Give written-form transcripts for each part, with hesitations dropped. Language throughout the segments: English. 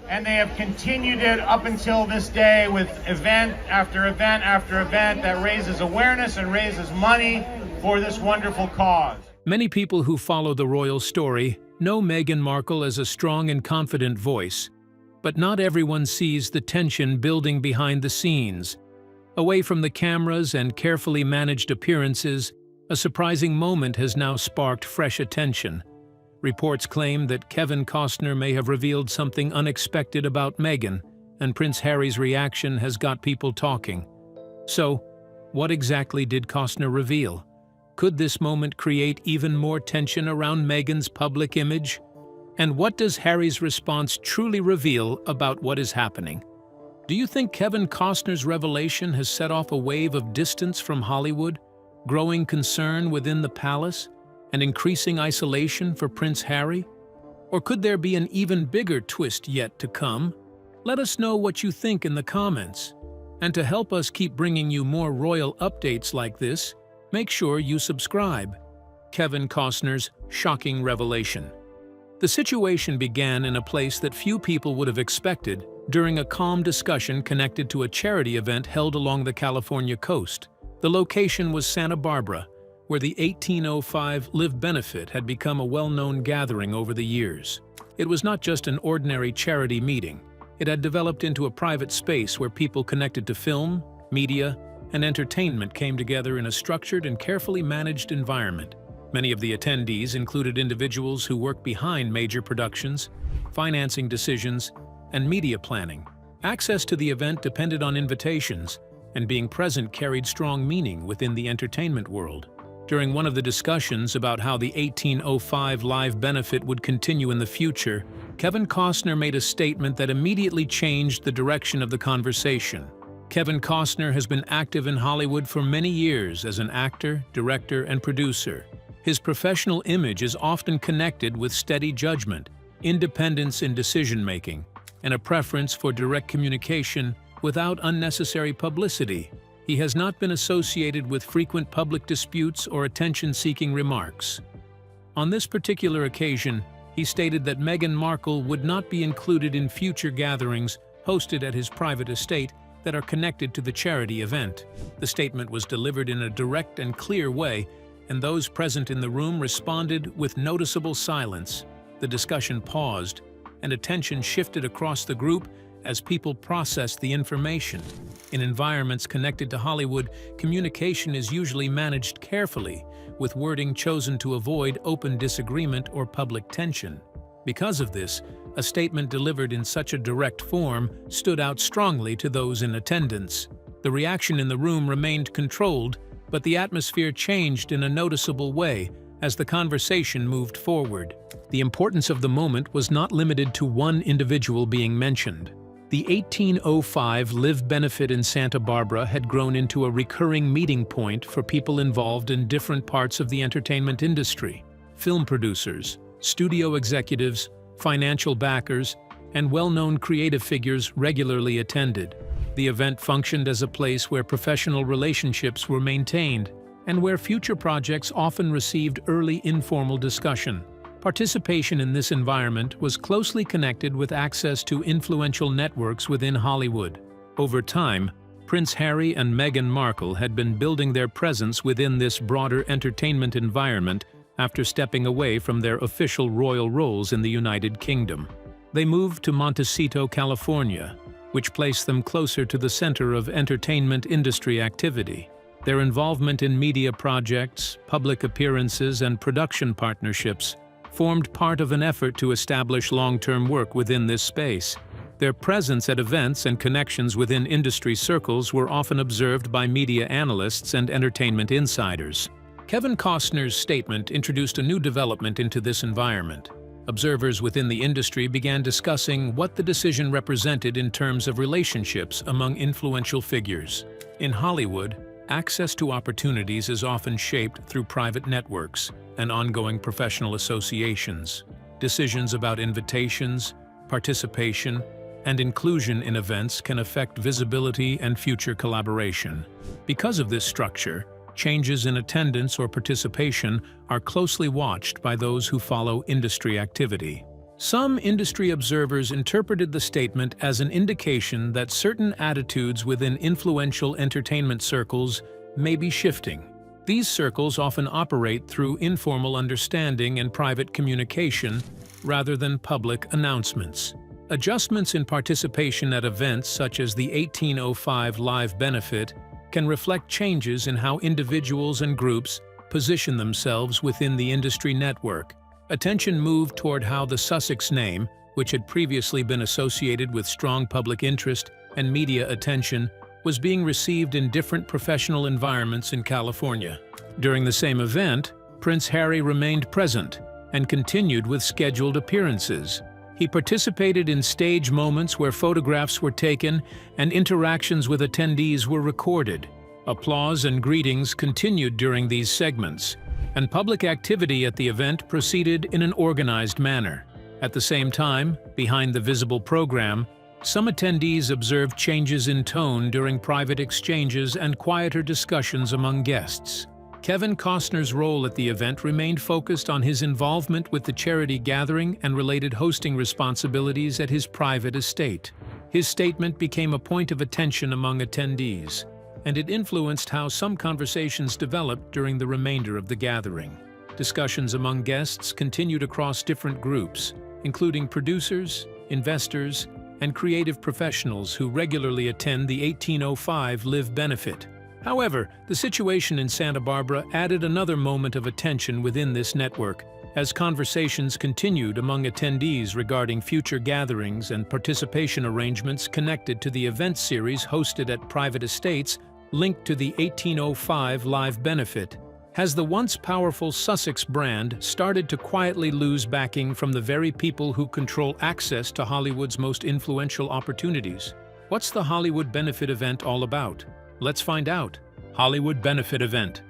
and they have continued it up until this day with event after event after event that raises awareness and raises money for this wonderful cause. Many people who follow the royal story know Meghan Markle as a strong and confident voice, but not everyone sees the tension building behind the scenes. Away from the cameras and carefully managed appearances, a surprising moment has now sparked fresh attention. Reports claim that Kevin Costner may have revealed something unexpected about Meghan, and Prince Harry's reaction has got people talking. So, what exactly did Costner reveal? Could this moment create even more tension around Meghan's public image? And what does Harry's response truly reveal about what is happening? Do you think Kevin Costner's revelation has set off a wave of distance from Hollywood, growing concern within the palace, and increasing isolation for Prince Harry? Or could there be an even bigger twist yet to come? Let us know what you think in the comments. And to help us keep bringing you more royal updates like this, make sure you subscribe. Kevin Costner's shocking revelation. The situation began in a place that few people would have expected during a calm discussion connected to a charity event held along the California coast. The location was Santa Barbara, where the 1805 Live Benefit had become a well-known gathering over the years. It was not just an ordinary charity meeting. It had developed into a private space where people connected to film, media, and entertainment came together in a structured and carefully managed environment. Many of the attendees included individuals who work behind major productions, financing decisions, and media planning. Access to the event depended on invitations, and being present carried strong meaning within the entertainment world. During one of the discussions about how the 1805 Live Benefit would continue in the future, Kevin Costner made a statement that immediately changed the direction of the conversation. Kevin Costner has been active in Hollywood for many years as an actor, director, and producer. His professional image is often connected with steady judgment, independence in decision-making, and a preference for direct communication without unnecessary publicity. He has not been associated with frequent public disputes or attention-seeking remarks. On this particular occasion, he stated that Meghan Markle would not be included in future gatherings hosted at his private estate that are connected to the charity event. The statement was delivered in a direct and clear way, and those present in the room responded with noticeable silence. The discussion paused, and attention shifted across the group as people processed the information. In environments connected to Hollywood, communication is usually managed carefully, with wording chosen to avoid open disagreement or public tension. Because of this, a statement delivered in such a direct form stood out strongly to those in attendance. The reaction in the room remained controlled, but the atmosphere changed in a noticeable way as the conversation moved forward. The importance of the moment was not limited to one individual being mentioned. The 1805 Live Benefit in Santa Barbara had grown into a recurring meeting point for people involved in different parts of the entertainment industry. Film producers, studio executives, financial backers, and well-known creative figures regularly attended. The event functioned as a place where professional relationships were maintained and where future projects often received early informal discussion. Participation in this environment was closely connected with access to influential networks within Hollywood. Over time, Prince Harry and Meghan Markle had been building their presence within this broader entertainment environment after stepping away from their official royal roles in the United Kingdom. They moved to Montecito, California, which placed them closer to the center of entertainment industry activity. Their involvement in media projects, public appearances, and production partnerships formed part of an effort to establish long-term work within this space. Their presence at events and connections within industry circles were often observed by media analysts and entertainment insiders. Kevin Costner's statement introduced a new development into this environment. Observers within the industry began discussing what the decision represented in terms of relationships among influential figures. In Hollywood, access to opportunities is often shaped through private networks and ongoing professional associations. Decisions about invitations, participation, and inclusion in events can affect visibility and future collaboration. Because of this structure, changes in attendance or participation are closely watched by those who follow industry activity. Some industry observers interpreted the statement as an indication that certain attitudes within influential entertainment circles may be shifting. These circles often operate through informal understanding and private communication rather than public announcements. Adjustments in participation at events such as the 1805 Live Benefit can reflect changes in how individuals and groups position themselves within the industry network. Attention moved toward how the Sussex name, which had previously been associated with strong public interest and media attention, was being received in different professional environments in California. During the same event, Prince Harry remained present and continued with scheduled appearances. He participated in stage moments where photographs were taken and interactions with attendees were recorded. Applause and greetings continued during these segments, and public activity at the event proceeded in an organized manner. At the same time, behind the visible program, some attendees observed changes in tone during private exchanges and quieter discussions among guests. Kevin Costner's role at the event remained focused on his involvement with the charity gathering and related hosting responsibilities at his private estate. His statement became a point of attention among attendees, and it influenced how some conversations developed during the remainder of the gathering. Discussions among guests continued across different groups, including producers, investors, and creative professionals who regularly attend the 1805 Live Benefit. However, the situation in Santa Barbara added another moment of attention within this network, as conversations continued among attendees regarding future gatherings and participation arrangements connected to the event series hosted at private estates linked to the 1805 Live Benefit. Has the once powerful Sussex brand started to quietly lose backing from the very people who control access to Hollywood's most influential opportunities? What's the Hollywood Benefit event all about? Let's find out. Hollywood Benefit Event.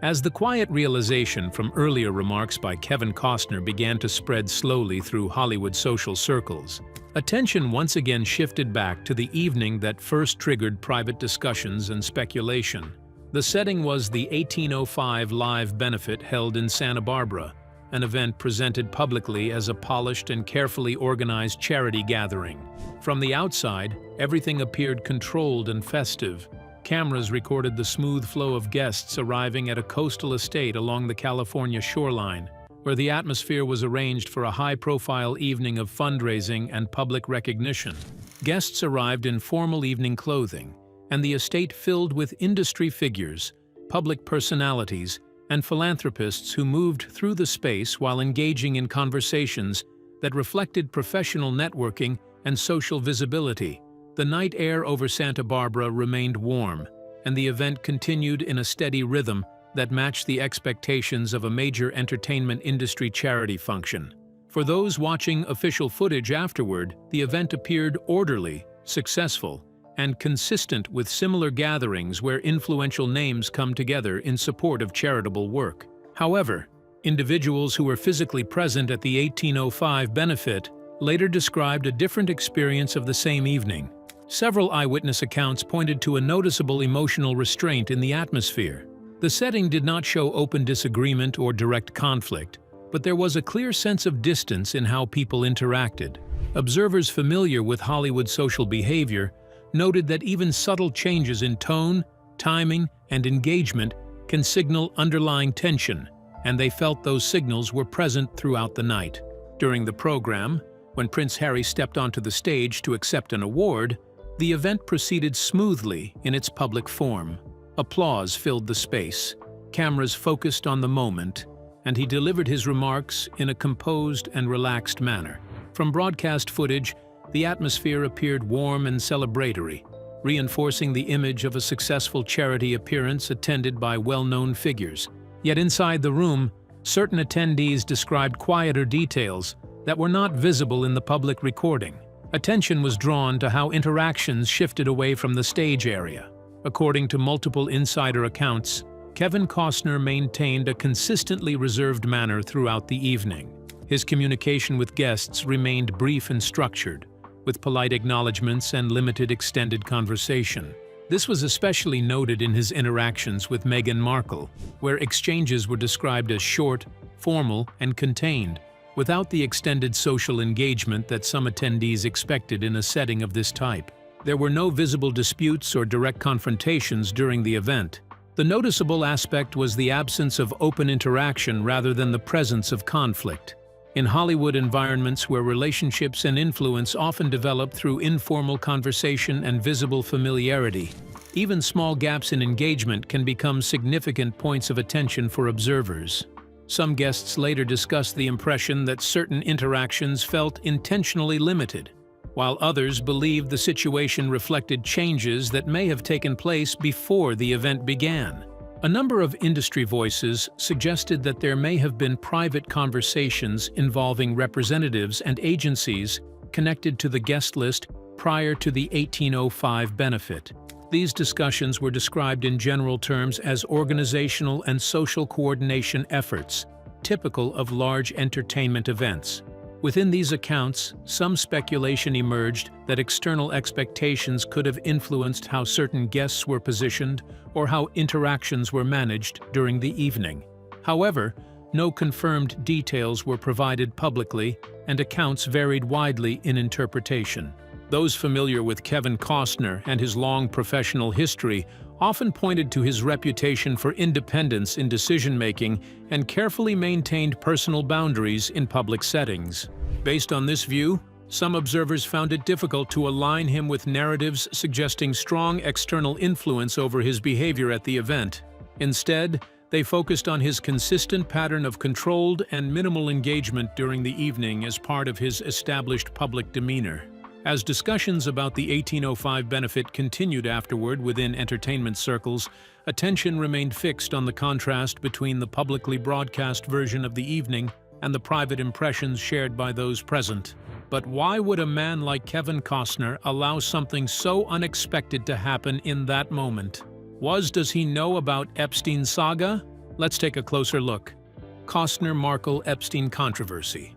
As the quiet realization from earlier remarks by Kevin Costner began to spread slowly through Hollywood social circles, attention once again shifted back to the evening that first triggered private discussions and speculation. The setting was the 1805 Live Benefit held in Santa Barbara, an event presented publicly as a polished and carefully organized charity gathering. From the outside, everything appeared controlled and festive. Cameras recorded the smooth flow of guests arriving at a coastal estate along the California shoreline, where the atmosphere was arranged for a high-profile evening of fundraising and public recognition. Guests arrived in formal evening clothing, and the estate filled with industry figures, public personalities, and philanthropists who moved through the space while engaging in conversations that reflected professional networking and social visibility. The night air over Santa Barbara remained warm, and the event continued in a steady rhythm that matched the expectations of a major entertainment industry charity function. For those watching official footage afterward, the event appeared orderly, successful, and consistent with similar gatherings where influential names come together in support of charitable work. However, individuals who were physically present at the 1805 benefit later described a different experience of the same evening. Several eyewitness accounts pointed to a noticeable emotional restraint in the atmosphere. The setting did not show open disagreement or direct conflict, but there was a clear sense of distance in how people interacted. Observers familiar with Hollywood social behavior noted that even subtle changes in tone, timing, and engagement can signal underlying tension, and they felt those signals were present throughout the night. During the program, when Prince Harry stepped onto the stage to accept an award, the event proceeded smoothly in its public form. Applause filled the space, cameras focused on the moment, and he delivered his remarks in a composed and relaxed manner. From broadcast footage, the atmosphere appeared warm and celebratory, reinforcing the image of a successful charity appearance attended by well-known figures. Yet inside the room, certain attendees described quieter details that were not visible in the public recording. Attention was drawn to how interactions shifted away from the stage area. According to multiple insider accounts, Kevin Costner maintained a consistently reserved manner throughout the evening. His communication with guests remained brief and structured, with polite acknowledgments and limited extended conversation. This was especially noted in his interactions with Meghan Markle, where exchanges were described as short, formal, and contained, without the extended social engagement that some attendees expected in a setting of this type. There were no visible disputes or direct confrontations during the event. The noticeable aspect was the absence of open interaction rather than the presence of conflict. In Hollywood environments where relationships and influence often develop through informal conversation and visible familiarity, even small gaps in engagement can become significant points of attention for observers. Some guests later discussed the impression that certain interactions felt intentionally limited, while others believed the situation reflected changes that may have taken place before the event began. A number of industry voices suggested that there may have been private conversations involving representatives and agencies connected to the guest list prior to the 1805 benefit. These discussions were described in general terms as organizational and social coordination efforts, typical of large entertainment events. Within these accounts, some speculation emerged that external expectations could have influenced how certain guests were positioned or how interactions were managed during the evening. However, no confirmed details were provided publicly, and accounts varied widely in interpretation. Those familiar with Kevin Costner and his long professional history often pointed to his reputation for independence in decision-making and carefully maintained personal boundaries in public settings. Based on this view, some observers found it difficult to align him with narratives suggesting strong external influence over his behavior at the event. Instead, they focused on his consistent pattern of controlled and minimal engagement during the evening as part of his established public demeanor. As discussions about the 1805 benefit continued afterward within entertainment circles, attention remained fixed on the contrast between the publicly broadcast version of the evening and the private impressions shared by those present. But why would a man like Kevin Costner allow something so unexpected to happen in that moment? Does he know about Epstein's saga? Let's take a closer look. Costner-Markle-Epstein controversy.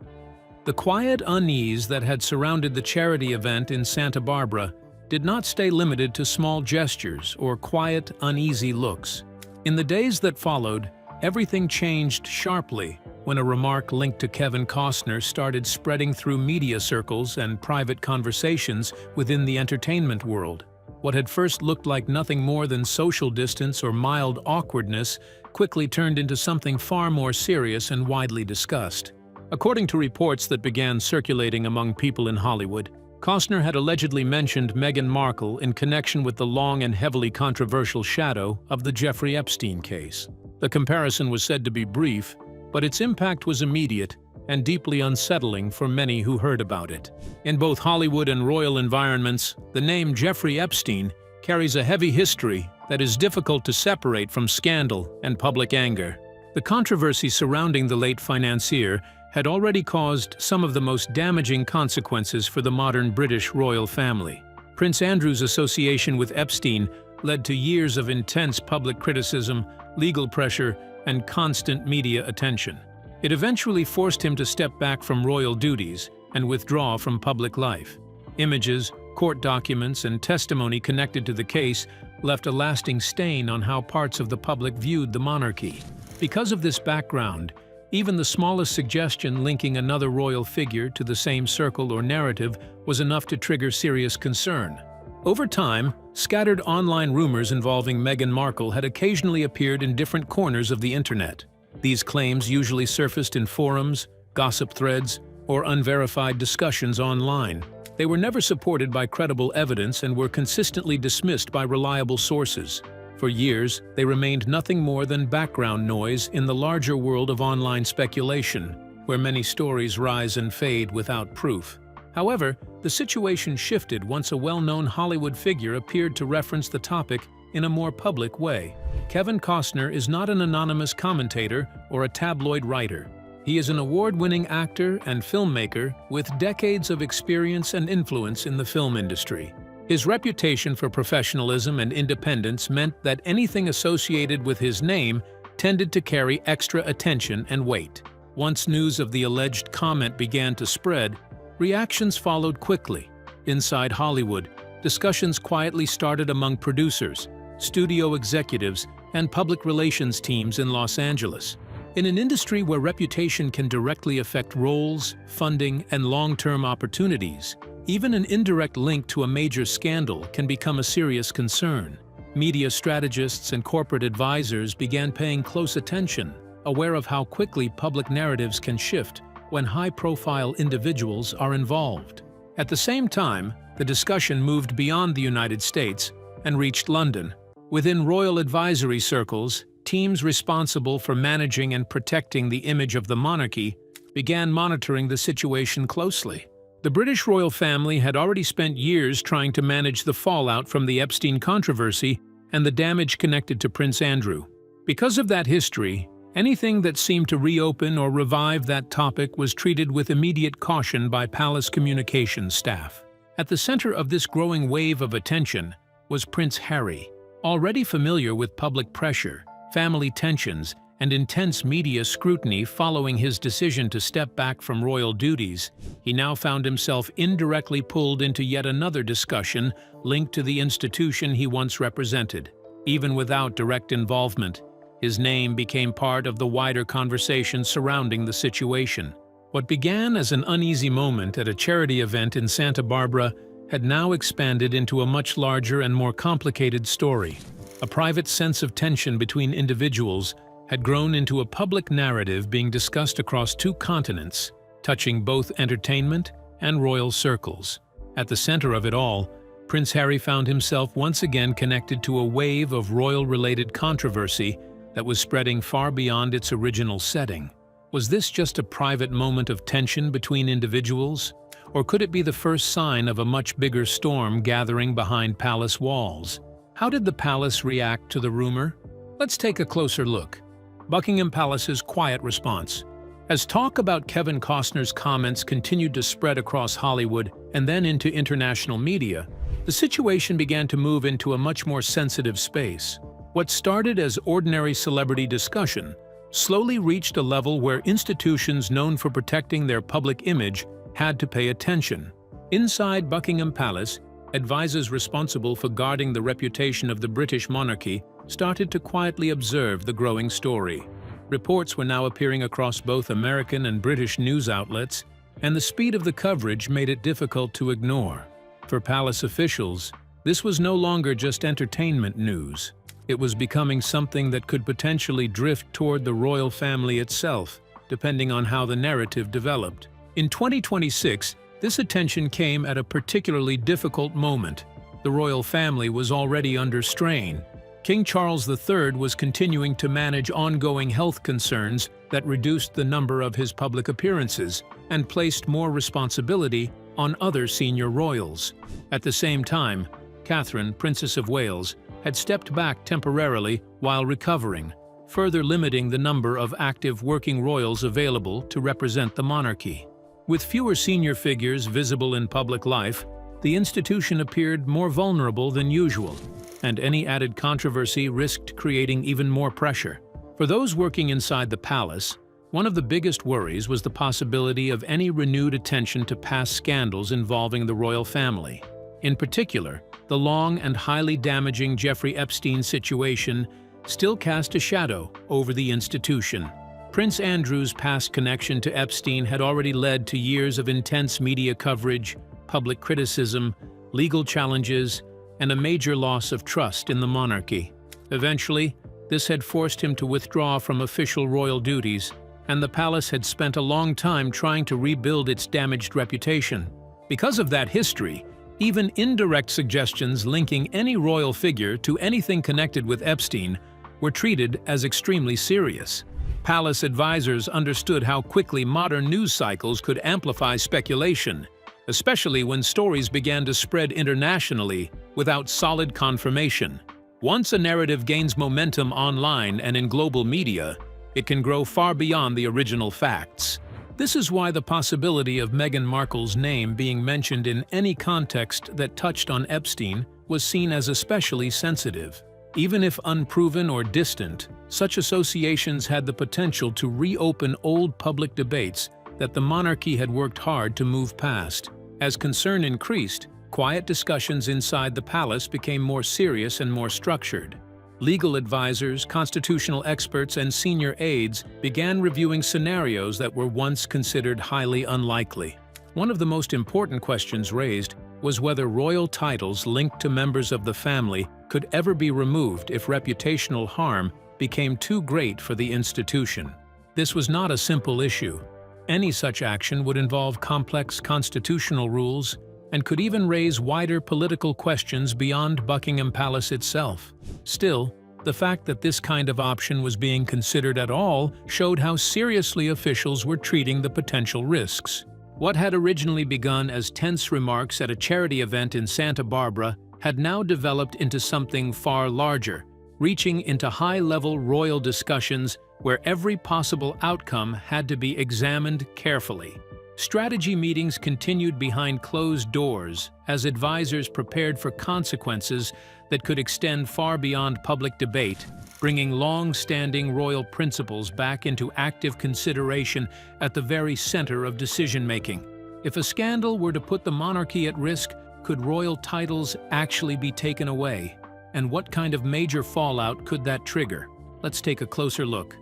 The quiet unease that had surrounded the charity event in Santa Barbara did not stay limited to small gestures or quiet, uneasy looks. In the days that followed, everything changed sharply when a remark linked to Kevin Costner started spreading through media circles and private conversations within the entertainment world. What had first looked like nothing more than social distance or mild awkwardness quickly turned into something far more serious and widely discussed. According to reports that began circulating among people in Hollywood, Costner had allegedly mentioned Meghan Markle in connection with the long and heavily controversial shadow of the Jeffrey Epstein case. The comparison was said to be brief, but its impact was immediate and deeply unsettling for many who heard about it. In both Hollywood and royal environments, the name Jeffrey Epstein carries a heavy history that is difficult to separate from scandal and public anger. The controversy surrounding the late financier had already caused some of the most damaging consequences for the modern British royal family. Prince Andrew's association with Epstein led to years of intense public criticism, legal pressure, and constant media attention. It eventually forced him to step back from royal duties and withdraw from public life. Images, court documents, and testimony connected to the case left a lasting stain on how parts of the public viewed the monarchy. Because of this background, even the smallest suggestion linking another royal figure to the same circle or narrative was enough to trigger serious concern. Over time, scattered online rumors involving Meghan Markle had occasionally appeared in different corners of the internet. These claims usually surfaced in forums, gossip threads, or unverified discussions online. They were never supported by credible evidence and were consistently dismissed by reliable sources. For years, they remained nothing more than background noise in the larger world of online speculation, where many stories rise and fade without proof. However, the situation shifted once a well-known Hollywood figure appeared to reference the topic in a more public way. Kevin Costner is not an anonymous commentator or a tabloid writer. He is an award-winning actor and filmmaker with decades of experience and influence in the film industry. His reputation for professionalism and independence meant that anything associated with his name tended to carry extra attention and weight. Once news of the alleged comment began to spread, reactions followed quickly. Inside Hollywood, discussions quietly started among producers, studio executives, and public relations teams in Los Angeles. In an industry where reputation can directly affect roles, funding, and long-term opportunities, even an indirect link to a major scandal can become a serious concern. Media strategists and corporate advisors began paying close attention, aware of how quickly public narratives can shift when high-profile individuals are involved. At the same time, the discussion moved beyond the United States and reached London. Within royal advisory circles, teams responsible for managing and protecting the image of the monarchy began monitoring the situation closely. The British royal family had already spent years trying to manage the fallout from the Epstein controversy and the damage connected to Prince Andrew. Because of that history, anything that seemed to reopen or revive that topic was treated with immediate caution by palace communications staff. At the center of this growing wave of attention was Prince Harry. Already familiar with public pressure, family tensions, and intense media scrutiny following his decision to step back from royal duties, he now found himself indirectly pulled into yet another discussion linked to the institution he once represented. Even without direct involvement, his name became part of the wider conversation surrounding the situation. What began as an uneasy moment at a charity event in Santa Barbara had now expanded into a much larger and more complicated story. A private sense of tension between individuals had grown into a public narrative being discussed across 2 continents, touching both entertainment and royal circles. At the center of it all, Prince Harry found himself once again connected to a wave of royal-related controversy that was spreading far beyond its original setting. Was this just a private moment of tension between individuals? Or could it be the first sign of a much bigger storm gathering behind palace walls? How did the palace react to the rumor? Let's take a closer look. Buckingham Palace's quiet response. As talk about Kevin Costner's comments continued to spread across Hollywood and then into international media, the situation began to move into a much more sensitive space. What started as ordinary celebrity discussion slowly reached a level where institutions known for protecting their public image had to pay attention. Inside Buckingham Palace, advisors responsible for guarding the reputation of the British monarchy started to quietly observe the growing story. Reports were now appearing across both American and British news outlets, and the speed of the coverage made it difficult to ignore. For palace officials, this was no longer just entertainment news. It was becoming something that could potentially drift toward the royal family itself, depending on how the narrative developed. In 2026, this attention came at a particularly difficult moment. The royal family was already under strain. King Charles III was continuing to manage ongoing health concerns that reduced the number of his public appearances and placed more responsibility on other senior royals. At the same time, Catherine, Princess of Wales, had stepped back temporarily while recovering, further limiting the number of active working royals available to represent the monarchy. With fewer senior figures visible in public life, the institution appeared more vulnerable than usual, and any added controversy risked creating even more pressure. For those working inside the palace, one of the biggest worries was the possibility of any renewed attention to past scandals involving the royal family. In particular, the long and highly damaging Jeffrey Epstein situation still cast a shadow over the institution. Prince Andrew's past connection to Epstein had already led to years of intense media coverage, public criticism, legal challenges, and a major loss of trust in the monarchy. Eventually, this had forced him to withdraw from official royal duties, and the palace had spent a long time trying to rebuild its damaged reputation. Because of that history, even indirect suggestions linking any royal figure to anything connected with Epstein were treated as extremely serious. Palace advisors understood how quickly modern news cycles could amplify speculation, especially when stories began to spread internationally without solid confirmation. Once a narrative gains momentum online and in global media, it can grow far beyond the original facts. This is why the possibility of Meghan Markle's name being mentioned in any context that touched on Epstein was seen as especially sensitive. Even if unproven or distant, such associations had the potential to reopen old public debates that the monarchy had worked hard to move past. As concern increased, quiet discussions inside the palace became more serious and more structured. Legal advisors, constitutional experts, and senior aides began reviewing scenarios that were once considered highly unlikely. One of the most important questions raised was whether royal titles linked to members of the family could ever be removed if reputational harm became too great for the institution. This was not a simple issue. Any such action would involve complex constitutional rules and could even raise wider political questions beyond Buckingham Palace itself. Still, the fact that this kind of option was being considered at all showed how seriously officials were treating the potential risks. What had originally begun as tense remarks at a charity event in Santa Barbara had now developed into something far larger, reaching into high-level royal discussions where every possible outcome had to be examined carefully. Strategy meetings continued behind closed doors as advisors prepared for consequences that could extend far beyond public debate, bringing long-standing royal principles back into active consideration at the very center of decision-making. If a scandal were to put the monarchy at risk, could royal titles actually be taken away? And what kind of major fallout could that trigger? Let's take a closer look.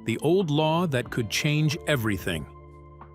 The old law that could change everything.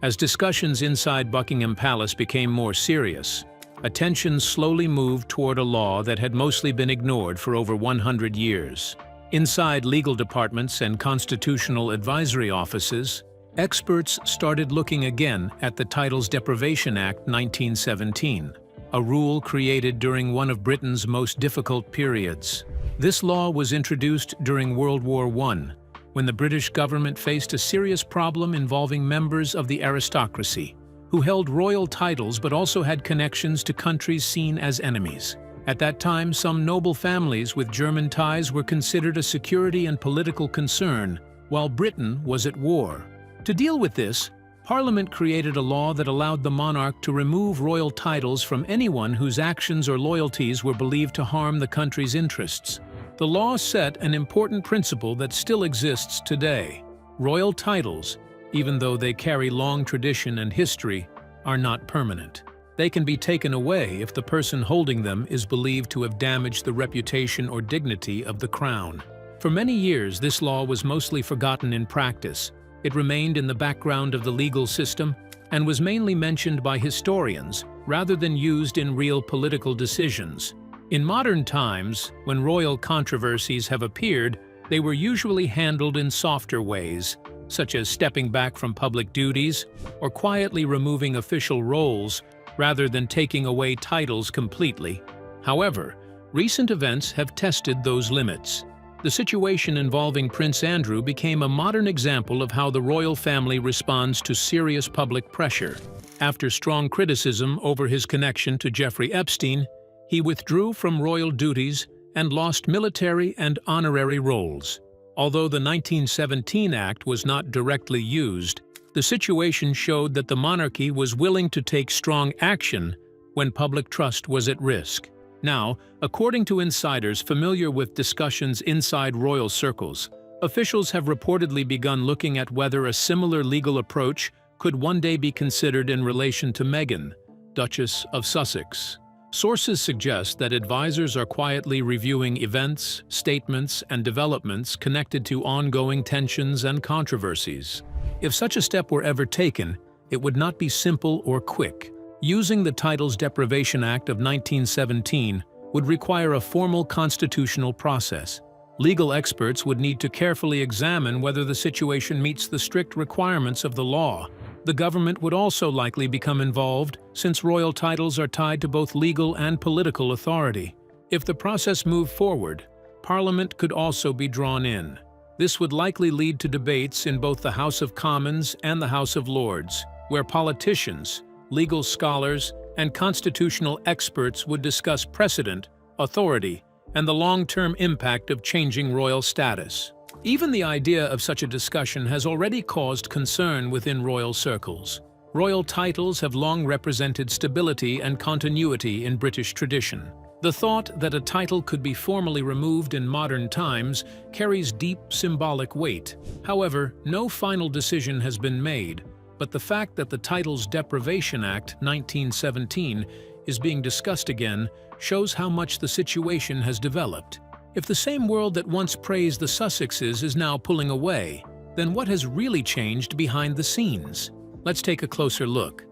As discussions inside Buckingham Palace became more serious, attention slowly moved toward a law that had mostly been ignored for over 100 years. Inside legal departments and constitutional advisory offices, experts started looking again at the Titles Deprivation Act 1917, a rule created during one of Britain's most difficult periods. This law was introduced during World War I, when the British government faced a serious problem involving members of the aristocracy, who held royal titles but also had connections to countries seen as enemies. At that time, some noble families with German ties were considered a security and political concern, while Britain was at war. To deal with this, Parliament created a law that allowed the monarch to remove royal titles from anyone whose actions or loyalties were believed to harm the country's interests. The law set an important principle that still exists today. Royal titles, even though they carry long tradition and history, are not permanent. They can be taken away if the person holding them is believed to have damaged the reputation or dignity of the crown. For many years, this law was mostly forgotten in practice. It remained in the background of the legal system and was mainly mentioned by historians rather than used in real political decisions. In modern times, when royal controversies have appeared, they were usually handled in softer ways, such as stepping back from public duties or quietly removing official roles rather than taking away titles completely. However, recent events have tested those limits. The situation involving Prince Andrew became a modern example of how the royal family responds to serious public pressure. After strong criticism over his connection to Jeffrey Epstein, he withdrew from royal duties and lost military and honorary roles. Although the 1917 Act was not directly used, the situation showed that the monarchy was willing to take strong action when public trust was at risk. Now, according to insiders familiar with discussions inside royal circles, officials have reportedly begun looking at whether a similar legal approach could one day be considered in relation to Meghan, Duchess of Sussex. Sources suggest that advisors are quietly reviewing events, statements, and developments connected to ongoing tensions and controversies. If such a step were ever taken, it would not be simple or quick. Using the Titles Deprivation Act of 1917 would require a formal constitutional process. Legal experts would need to carefully examine whether the situation meets the strict requirements of the law. The government would also likely become involved, since royal titles are tied to both legal and political authority. If the process moved forward, Parliament could also be drawn in. This would likely lead to debates in both the House of Commons and the House of Lords, where politicians, legal scholars, and constitutional experts would discuss precedent, authority, and the long-term impact of changing royal status. Even the idea of such a discussion has already caused concern within royal circles. Royal titles have long represented stability and continuity in British tradition. The thought that a title could be formally removed in modern times carries deep symbolic weight. However, no final decision has been made, but the fact that the Titles Deprivation Act 1917 is being discussed again shows how much the situation has developed. If the same world that once praised the Sussexes is now pulling away, then what has really changed behind the scenes? Let's take a closer look.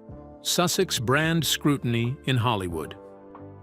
Sussex brand scrutiny in Hollywood.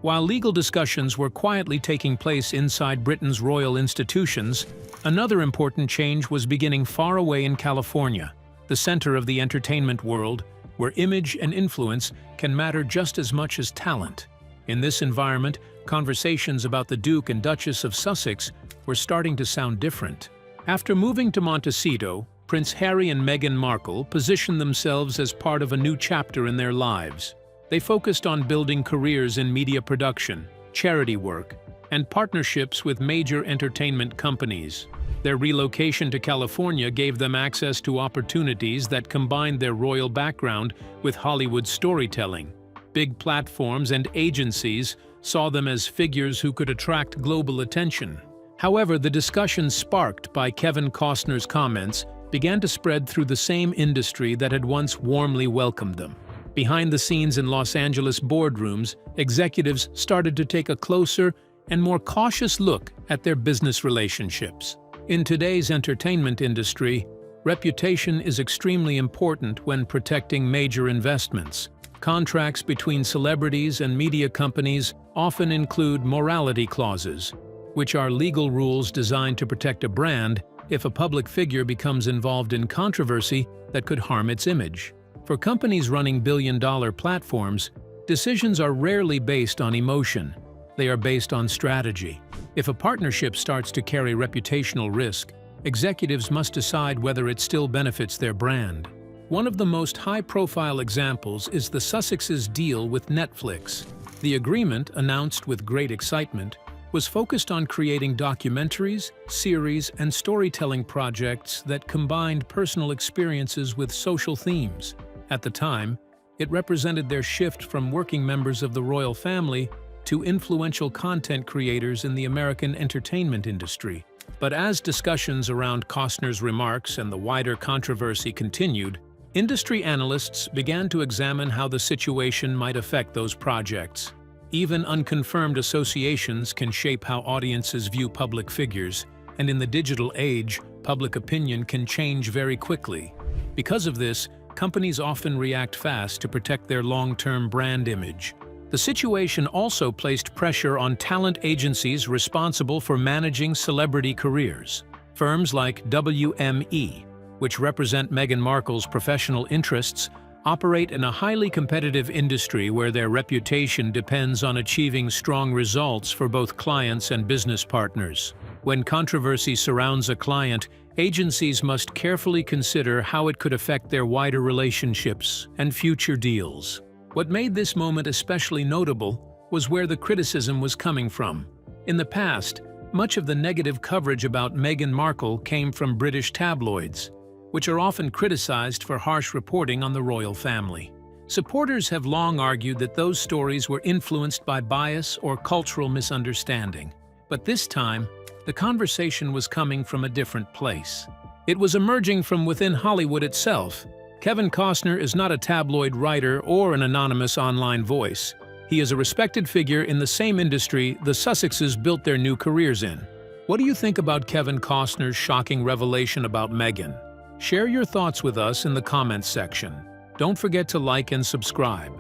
While legal discussions were quietly taking place inside Britain's royal institutions, another important change was beginning far away in California, the center of the entertainment world, where image and influence can matter just as much as talent. In this environment, conversations about the Duke and Duchess of Sussex were starting to sound different. After moving to Montecito, Prince Harry and Meghan Markle positioned themselves as part of a new chapter in their lives. They focused on building careers in media production, charity work, and partnerships with major entertainment companies. Their relocation to California gave them access to opportunities that combined their royal background with Hollywood storytelling. Big platforms and agencies saw them as figures who could attract global attention. However, the discussion sparked by Kevin Costner's comments began to spread through the same industry that had once warmly welcomed them. Behind the scenes in Los Angeles boardrooms, executives started to take a closer and more cautious look at their business relationships. In today's entertainment industry, reputation is extremely important when protecting major investments. Contracts between celebrities and media companies often include morality clauses, which are legal rules designed to protect a brand if a public figure becomes involved in controversy that could harm its image. For companies running billion-dollar platforms, decisions are rarely based on emotion. They are based on strategy. If a partnership starts to carry reputational risk, executives must decide whether it still benefits their brand. One of the most high-profile examples is the Sussexes' deal with Netflix. The agreement, announced with great excitement, was focused on creating documentaries, series, and storytelling projects that combined personal experiences with social themes. At the time, it represented their shift from working members of the royal family to influential content creators in the American entertainment industry. But as discussions around Costner's remarks and the wider controversy continued, industry analysts began to examine how the situation might affect those projects. Even unconfirmed associations can shape how audiences view public figures, and in the digital age, public opinion can change very quickly. Because of this, companies often react fast to protect their long-term brand image. The situation also placed pressure on talent agencies responsible for managing celebrity careers. Firms like WME, which represent Meghan Markle's professional interests, operate in a highly competitive industry where their reputation depends on achieving strong results for both clients and business partners. When controversy surrounds a client, agencies must carefully consider how it could affect their wider relationships and future deals. What made this moment especially notable was where the criticism was coming from. In the past, much of the negative coverage about Meghan Markle came from British tabloids, which are often criticized for harsh reporting on the royal family. Supporters have long argued that those stories were influenced by bias or cultural misunderstanding. But this time, the conversation was coming from a different place. It was emerging from within Hollywood itself. Kevin Costner is not a tabloid writer or an anonymous online voice. He is a respected figure in the same industry the Sussexes built their new careers in. What do you think about Kevin Costner's shocking revelation about Meghan? Share your thoughts with us in the comments section. Don't forget to like and subscribe.